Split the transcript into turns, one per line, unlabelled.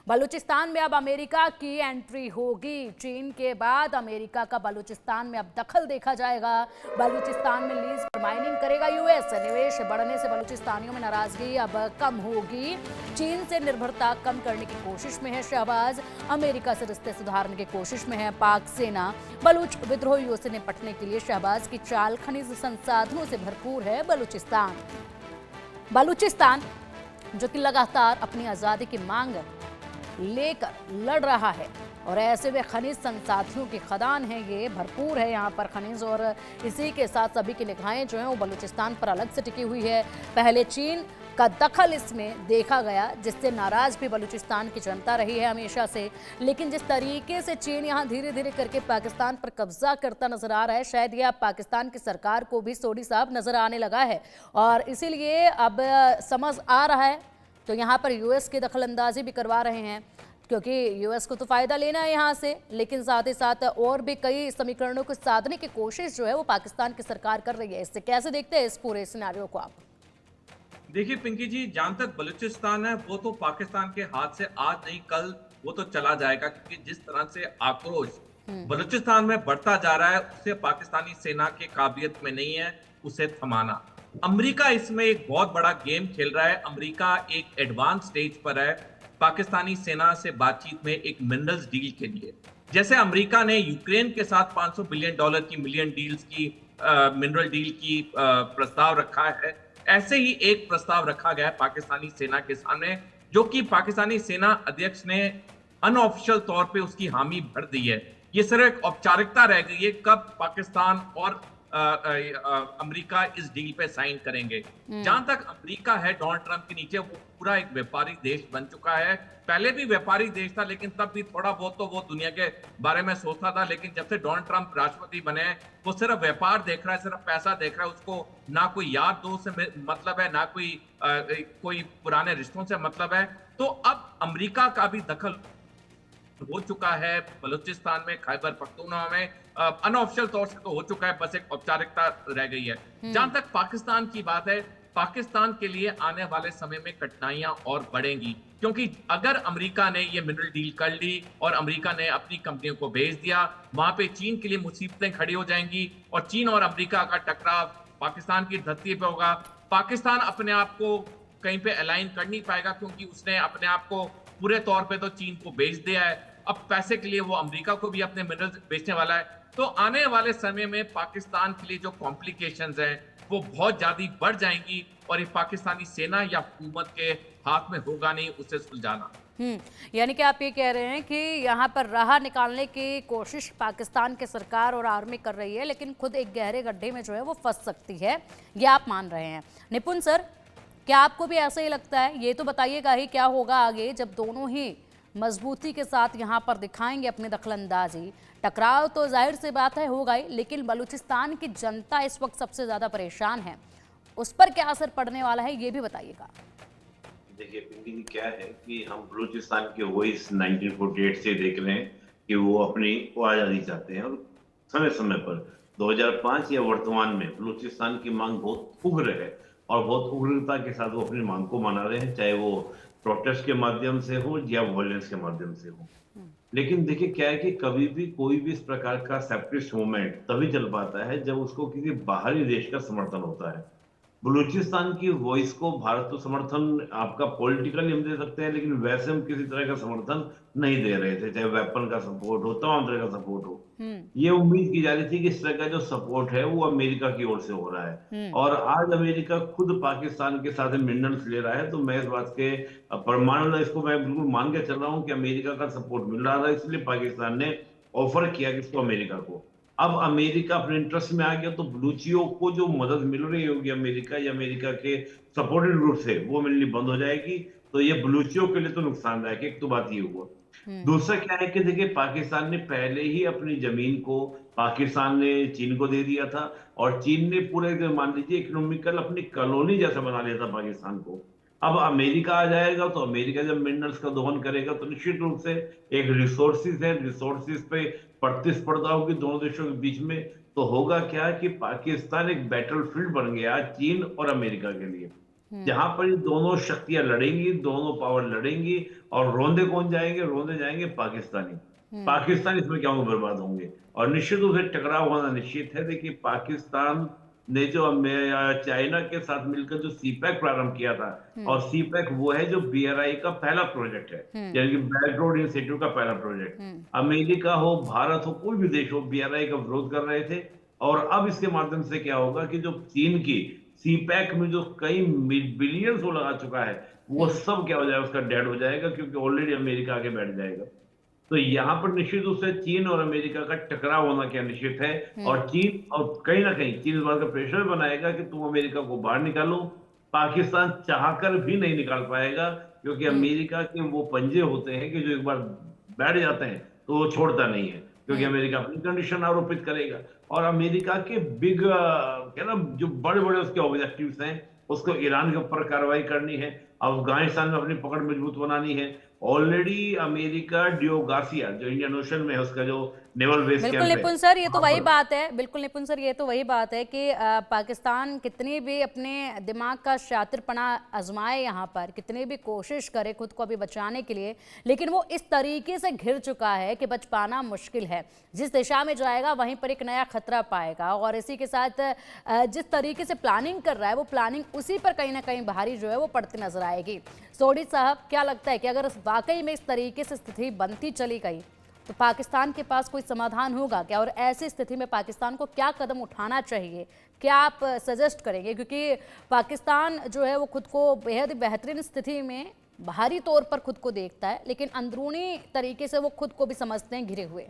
बलूचिस्तान में अब अमेरिका की एंट्री होगी। चीन के बाद अमेरिका का बलूचिस्तान में अब दखल देखा जाएगा। बलूचिस्तान में लीज पर माइनिंग करेगा यूएस। निवेश बढ़ने से बलूचिस्तानियों में नाराजगी अब कम होगी। चीन से निर्भरता कम करने की कोशिश में है शहबाज। अमेरिका से रिश्ते सुधारने की कोशिश में है पाक सेना। बलूच विद्रोहियों से निपटने के लिए शहबाज की चाल खनिज संसाधनों से भरपूर है। बलूचिस्तान जो कि लगातार अपनी आजादी की मांग लेकर लड़ रहा है और ऐसे में खनिज संसाधनों की खदान है, ये भरपूर है यहाँ पर खनिज। और इसी के साथ सभी की निगाहें जो हैं वो बलूचिस्तान पर अलग से टिकी हुई है। पहले चीन का दखल इसमें देखा गया, जिससे नाराज भी बलूचिस्तान की जनता रही है हमेशा से। लेकिन जिस तरीके से चीन यहाँ धीरे धीरे करके पाकिस्तान पर कब्जा करता नजर आ रहा है, शायद यह अब पाकिस्तान की सरकार को भी सोडी साहब नजर आने लगा है और इसीलिए अब समझ आ रहा है तो यहाँ पर यूएस की दखल अंदाजी भी करवा रहे हैं, क्योंकि यूएस को तो फायदा लेना है यहाँ से, लेकिन साथ ही साथ और भी कई समीकरणों को साधने की कोशिश जो है वो पाकिस्तान की सरकार कर रही है। इससे कैसे देखते हैं इस पूरे सिनेरियो को आप?
देखिए पिंकी जी, जहां तक बलूचिस्तान है वो तो पाकिस्तान के हाथ से आज नहीं कल वो तो चला जाएगा, क्योंकि जिस तरह से आक्रोश बलूचिस्तान में बढ़ता जा रहा है उससे पाकिस्तानी सेना के काबिलियत में नहीं है उसे थमाना। अमेरिका इसमें एक बहुत बड़ा गेम खेल रहा है। अमेरिका एक एडवांस स्टेज पर है पाकिस्तानी सेना से बातचीत में एक मिनरल्स डील के लिए। जैसे अमेरिका ने यूक्रेन के साथ $500 बिलियन की मिलियन डील्स की मिनरल डील की प्रस्ताव रखा है, ऐसे ही एक प्रस्ताव रखा गया है पाकिस्तानी सेना के सामने, जो कि पाकिस्तानी सेना अध्यक्ष ने अनऑफिशियल तौर पे उसकी हामी भर दी है। ये सिर्फ एक औपचारिकता रह गई है, कब पाकिस्तान और अमेरिका इस डील पे साइन करेंगे। जहां तक अमेरिका है डोनाल्ड ट्रंप के नीचे, वो पूरा एक व्यापारी देश बन चुका है। पहले भी व्यापारी देश था, लेकिन तब भी थोड़ा बहुत तो वो दुनिया के बारे में सोचता था। लेकिन जब से डोनाल्ड ट्रंप राष्ट्रपति बने हैं, वो सिर्फ व्यापार देख रहा है, सिर्फ पैसा देख रहा है। उसको ना कोई यार दोस्त से मतलब है, ना कोई पुराने रिश्तों से मतलब है। तो अब अमेरिका का भी दखल हो चुका है बलूचिस्तान में, खैबर पख्तूनख्वा में। अनऑफिशियल तौर से तो हो चुका है, बस एक औपचारिकता रह गई है। जहां तक पाकिस्तान की बात है, पाकिस्तान के लिए आने वाले समय में कठिनाइयां और बढ़ेंगी, क्योंकि अगर अमेरिका ने ये मिनरल डील कर ली और अमेरिका ने अपनी कंपनियों को भेज दिया, वहां पे चीन के लिए मुसीबतें खड़ी हो जाएंगी और चीन और अमेरिका का टकराव पाकिस्तान की धरती पे होगा। पाकिस्तान अपने आप को कहीं पे अलाइन कर नहीं पाएगा, क्योंकि उसने अपने आप को पूरे तौर पे तो चीन को बेच दिया है। अब पैसे के लिए वो अमेरिका को भी अपने मिनरल्स बेचने वाला है। तो आने वाले समय में पाकिस्तान के लिए जो कॉम्प्लिकेशंस हैं वो बहुत ज्यादा बढ़ जाएंगी और ये पाकिस्तानी सेना या हुकूमत के हाथ में होगा नहीं उसे सुलझाना।
यानी कि आप ये कह रहे हैं कि यहाँ पर राह निकालने की कोशिश पाकिस्तान की सरकार और आर्मी कर रही है, लेकिन खुद एक गहरे गड्ढे में जो है वो फंस सकती है, ये आप मान रहे हैं। निपुण सर, क्या आपको भी ऐसा ही लगता है? ये तो बताइएगा ही क्या होगा आगे जब दोनों ही मजबूती के साथ यहाँ पर दिखाएंगे अपनी दखलंदाजी। टकराव तो जाहिर सी बात है होगा ही, लेकिन बलूचिस्तान की जनता इस वक्त सबसे ज्यादा परेशान है, उस पर क्या असर पड़ने वाला है ये भी बताइएगा।
देखिए पिंकी जी, क्या है कि हम बलूचिस्तान के वॉइस 1948 से देख रहे हैं कि वो अपनी आज़ादी चाहते हैं और समय समय पर 2005 या वर्तमान में बलूचिस्तान की मांग बहुत उग्र है और बहुत उग्रता के साथ वो अपनी मांग को मना रहे हैं, चाहे वो प्रोटेस्ट के माध्यम से हो या वॉयलेंस के माध्यम से हो। लेकिन देखिए क्या है कि कभी भी कोई भी इस प्रकार का सेपरेटिस्ट मूवमेंट तभी चल पाता है जब उसको किसी बाहरी देश का समर्थन होता है। बलूचिस्तान की वॉइस को भारत तो समर्थन आपका पॉलिटिकली हम दे सकते हैं, लेकिन वैसे हम किसी तरह का समर्थन नहीं दे रहे थे, चाहे वेपन का सपोर्ट हो, तमाम तरह का सपोर्ट हो। ये उम्मीद की जा रही थी कि इस तरह का जो सपोर्ट है वो अमेरिका की ओर से हो रहा है और आज अमेरिका खुद पाकिस्तान के साथ मिनरल्स ले रहा है। तो मैं इस बात के प्रमाण इसको मैं बिल्कुल मान के चल रहा हूँ कि अमेरिका का सपोर्ट मिल रहा था, इसलिए पाकिस्तान ने ऑफर किया किसको, अमेरिका को। अब अमेरिका अपने इंटरेस्ट में आ गया तो बलूचियों को जो मदद मिल रही होगी अमेरिका या अमेरिका के सपोर्टेड ग्रुप से, वो मिलनी बंद हो जाएगी। तो ये बलूचियों के लिए तो नुकसानदायक है। एक तो बात ये हुआ। दूसरा क्या है कि देखिए पाकिस्तान ने पहले ही अपनी जमीन को पाकिस्तान ने चीन को दे दिया था और चीन ने पूरे मान लीजिए इकोनॉमिकल अपनी कॉलोनी जैसा बना लिया था पाकिस्तान को। अब अमेरिका आ जाएगा तो अमेरिका जब मिनरल्स का दोहन करेगा तो निश्चित रूप से एक रिसोर्सेज है, रिसोर्सेज पे प्रतिस्पर्धा होगी दोनों देशों के बीच में। तो होगा क्या कि पाकिस्तान एक बैटलफील्ड बन गया चीन और अमेरिका के लिए। जहां पर ये दोनों शक्तियां लड़ेंगी, दोनों पावर लड़ेंगी, और रोंदे कौन जाएंगे? रोंदे जाएंगे पाकिस्तानी। पाकिस्तान इसमें क्या होंगे? बर्बाद होंगे। और निश्चित रूप से टकराव होना निश्चित है। देखिए, पाकिस्तान ने जो चाइना के साथ मिलकर जो सीपैक प्रारंभ किया था, और सीपैक वो है जो BRI का पहला प्रोजेक्ट है, यानी कि बेल्ट रोड इंस्टीट्यूट का पहला प्रोजेक्ट। अमेरिका हो, भारत हो, कोई भी देश हो, BRI का विरोध कर रहे थे। और अब इसके माध्यम से क्या होगा कि जो चीन की सीपैक में जो कई बिलियंस वो लगा चुका है, वो सब क्या हो जाएगा? उसका डेड हो जाएगा, क्योंकि ऑलरेडी अमेरिका आगे बैठ जाएगा। तो यहाँ पर निश्चित रूप से चीन और अमेरिका का टकराव होना क्या निश्चित है। और चीन, और कहीं ना कहीं चीन इस बात का प्रेशर बनाएगा कि तुम अमेरिका को बाहर निकालो। पाकिस्तान चाहकर भी नहीं निकाल पाएगा, क्योंकि अमेरिका के वो पंजे होते हैं कि जो एक बार बैठ जाते हैं तो वो छोड़ता नहीं है, क्योंकि अमेरिका अपनी कंडीशन आरोपित करेगा। और अमेरिका के बिग क्या ना, जो बड़े बड़े उसके ऑब्जेक्टिव्स हैं, उसको ईरान के ऊपर कार्रवाई करनी है, अफगानिस्तान में अपनी पकड़ मजबूत बनानी है। ऑलरेडी अमेरिका डियो गार्सिया, जो इंडियन ओशन में है, उसका जो नेवल बेस कैंप
बिल्कुल
है,
निपुण सर, ये तो वही बात है। बिल्कुल निपुण सर, ये तो वही बात है कि पाकिस्तान कितनी भी अपने दिमाग का शातिरपना आजमाए, यहाँ पर कितनी भी कोशिश करे खुद को अभी बचाने के लिए, लेकिन वो इस तरीके से घिर चुका है कि बच पाना मुश्किल है। जिस दिशा में जाएगा वहीं पर एक नया खतरा पाएगा। और इसी के साथ जिस तरीके से प्लानिंग कर रहा है, वो प्लानिंग उसी पर कहीं ना कहीं भारी जो है वो पड़ती नजर आएगी। सोडी साहब, क्या लगता है कि अगर वाकई में इस तरीके से स्थिति बनती चली गई तो पाकिस्तान के पास कोई समाधान होगा क्या? और ऐसी स्थिति में पाकिस्तान को क्या कदम उठाना चाहिए, क्या आप सजेस्ट करेंगे? क्योंकि पाकिस्तान जो है वो खुद को बेहद बेहतरीन स्थिति में बाहरी तौर पर खुद को देखता है, लेकिन अंदरूनी तरीके से वो खुद को भी समझते हैं घिरे हुए।